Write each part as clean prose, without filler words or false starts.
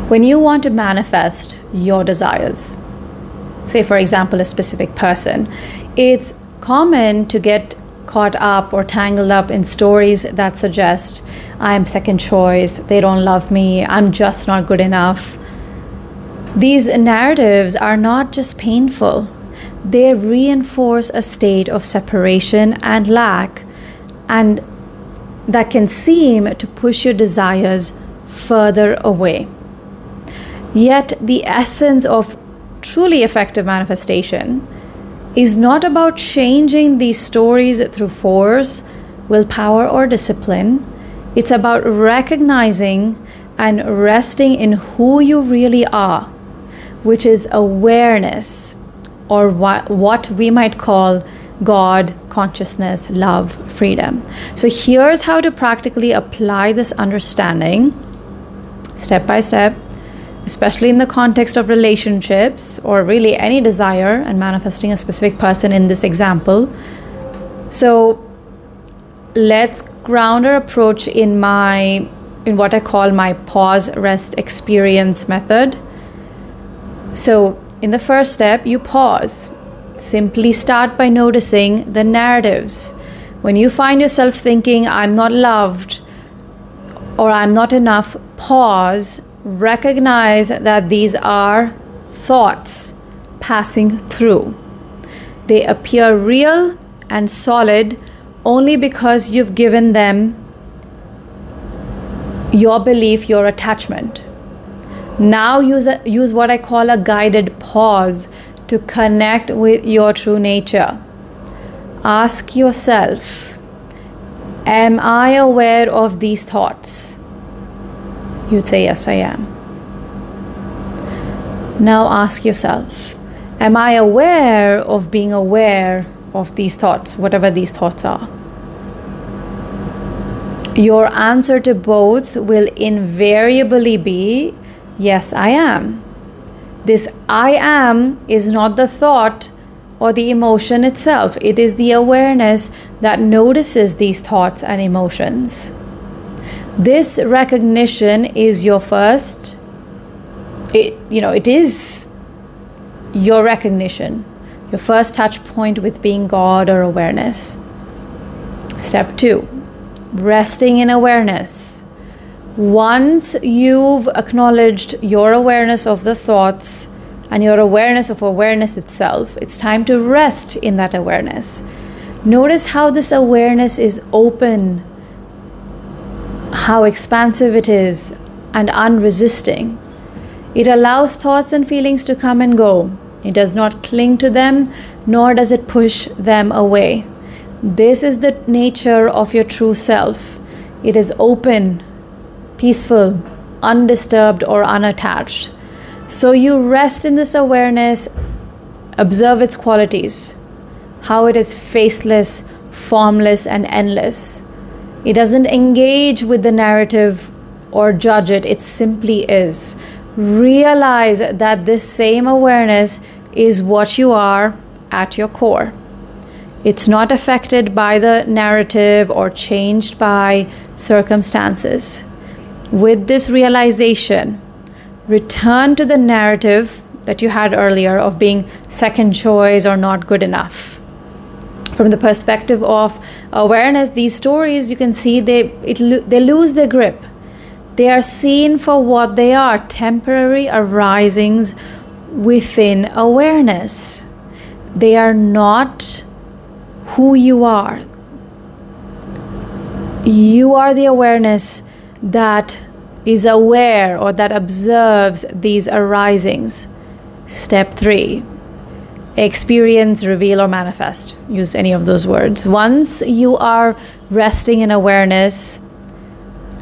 When you want to manifest your desires, say for example a specific person, it's common to get caught up or tangled up in stories that suggest I'm second choice, they don't love me, I'm just not good enough. These narratives are not just painful, they reinforce a state of separation and lack, and that can seem to push your desires further away. Yet the essence of truly effective manifestation is not about changing these stories through force, willpower, or discipline. It's about recognizing and resting in who you really are, which is awareness, or what we might call God, consciousness, love, freedom. So here's how to practically apply this understanding step by step, especially in the context of relationships or really any desire and manifesting a specific person in this example. So let's ground our approach in what I call my pause, rest, experience method. So in the first step, you pause. Simply start by noticing the narratives. When you find yourself thinking, I'm not loved or I'm not enough, pause. Recognize that these are thoughts passing through. They appear real and solid only because you've given them your belief, your attachment. Now use what I call a guided pause to connect with your true nature. Ask yourself, am I aware of these thoughts? You'd say, yes, I am. Now ask yourself, am I aware of being aware of these thoughts, whatever these thoughts are? Your answer to both will invariably be, yes, I am. This I am is not the thought or the emotion itself. It is the awareness that notices these thoughts and emotions. This recognition is your first, it is your recognition, your first touch point with being God or awareness. Step 2, resting in awareness. Once you've acknowledged your awareness of the thoughts and your awareness of awareness itself, it's time to rest in that awareness. Notice how this awareness is open, how expansive it is, and unresisting. It allows thoughts and feelings to come and go. It does not cling to them, nor does it push them away. This is the nature of your true self. It is open, peaceful, undisturbed, or unattached. So you rest in this awareness, observe its qualities, how it is faceless, formless, and endless. It doesn't engage with the narrative or judge it, it simply is. Realize that this same awareness is what you are at your core. It's not affected by the narrative or changed by circumstances. With this realization, return to the narrative that you had earlier of being second choice or not good enough. From the perspective of awareness, these stories, you can see they lose their grip. They are seen for what they are, temporary arisings within awareness. They are not who you are. You are the awareness that is aware or that observes these arisings. Step 3. Experience, reveal, or manifest. Use any of those words. Once you are resting in awareness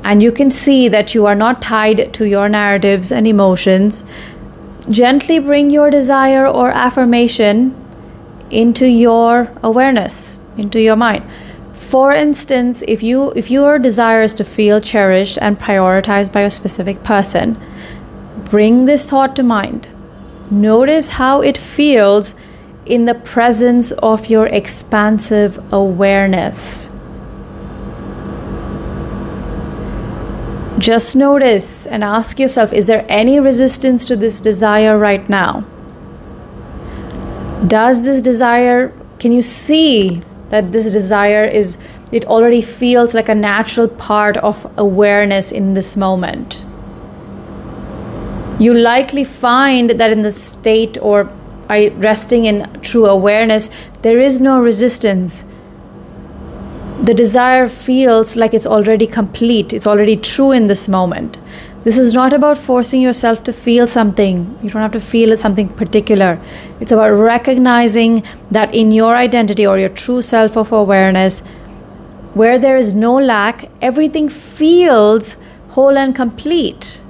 and you can see that you are not tied to your narratives and emotions, gently bring your desire or affirmation into your awareness, into your mind. For instance, if your desire is to feel cherished and prioritized by a specific person, bring this thought to mind. Notice how it feels in the presence of your expansive awareness. Just notice and ask yourself, is there any resistance to this desire right now? Does this desire, can you see that this desire it already feels like a natural part of awareness in this moment? You likely find that in the state or by resting in true awareness, there is no resistance. The desire feels like it's already complete, it's already true in this moment. This is not about forcing yourself to feel something. You don't have to feel something particular. It's about recognizing that in your identity or your true self of awareness, where there is no lack, everything feels whole and complete.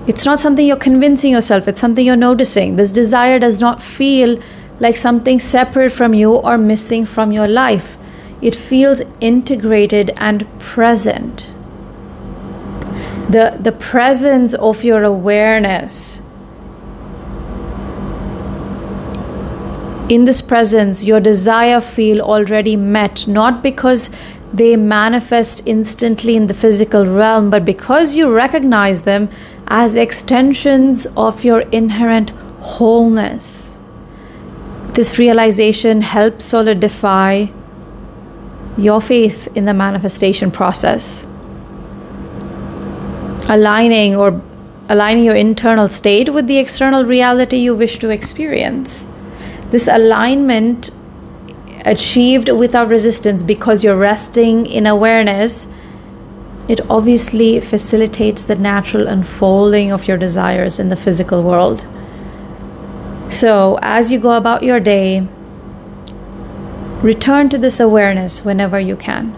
It's not something you're convincing yourself, it's something you're noticing. This desire does not feel like something separate from you or missing from your life. It feels integrated and present. The presence of your awareness. In this presence, your desire feel already met, not because they manifest instantly in the physical realm, but because you recognize them as extensions of your inherent wholeness. This realization helps solidify your faith in the manifestation process. Aligning your internal state with the external reality you wish to experience. This alignment achieved without resistance because you're resting in awareness, it obviously facilitates the natural unfolding of your desires in the physical world. So as you go about your day, return to this awareness whenever you can.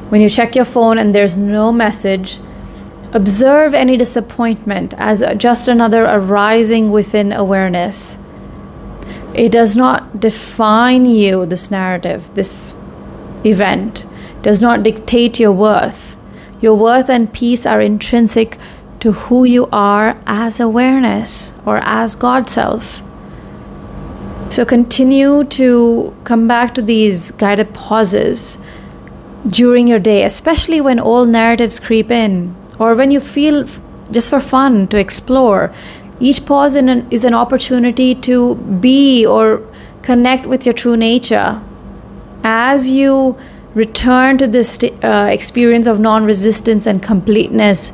When you check your phone and there's no message, observe any disappointment as just another arising within awareness. It does not define you, this narrative, this event, does not dictate your worth. Your worth and peace are intrinsic to who you are as awareness or as God self. So continue to come back to these guided pauses during your day, especially when old narratives creep in, or when you feel just for fun to explore. Each pause is an opportunity to be or connect with your true nature. As you return to this experience of non-resistance and completeness,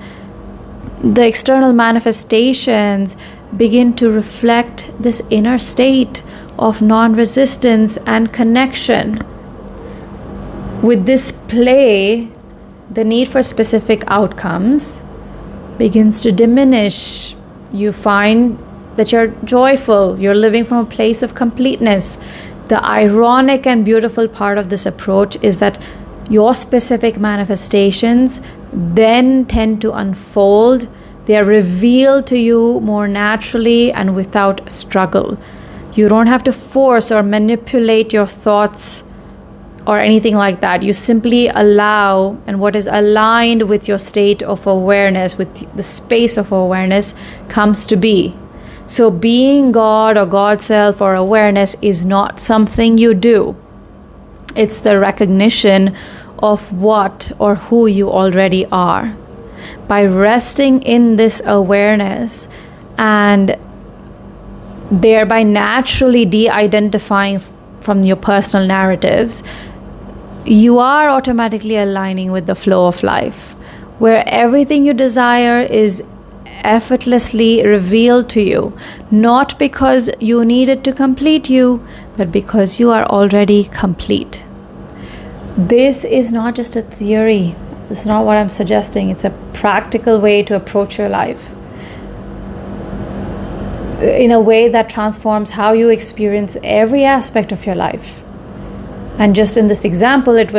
the external manifestations begin to reflect this inner state of non-resistance and connection. With this play, the need for specific outcomes begins to diminish. You find that you're joyful, you're living from a place of completeness. The ironic and beautiful part of this approach is that your specific manifestations then tend to unfold. They are revealed to you more naturally and without struggle. You don't have to force or manipulate your thoughts or anything like that. You simply allow, and what is aligned with your state of awareness, with the space of awareness, comes to be. So being God or God self or awareness is not something you do. It's the recognition of what or who you already are. By resting in this awareness and thereby naturally de-identifying from your personal narratives, you are automatically aligning with the flow of life, where everything you desire is effortlessly revealed to you, not because you need it to complete you, but because you are already complete. This is not just a theory. This is not what I'm suggesting. It's a practical way to approach your life in a way that transforms how you experience every aspect of your life. And just in this example, it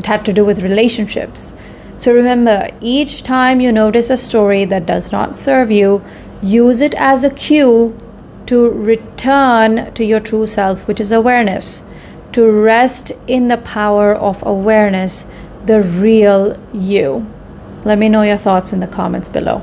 had to do with relationships. So remember, each time you notice a story that does not serve you, use it as a cue to return to your true self, which is awareness, to rest in the power of awareness, the real you. Let me know your thoughts in the comments below.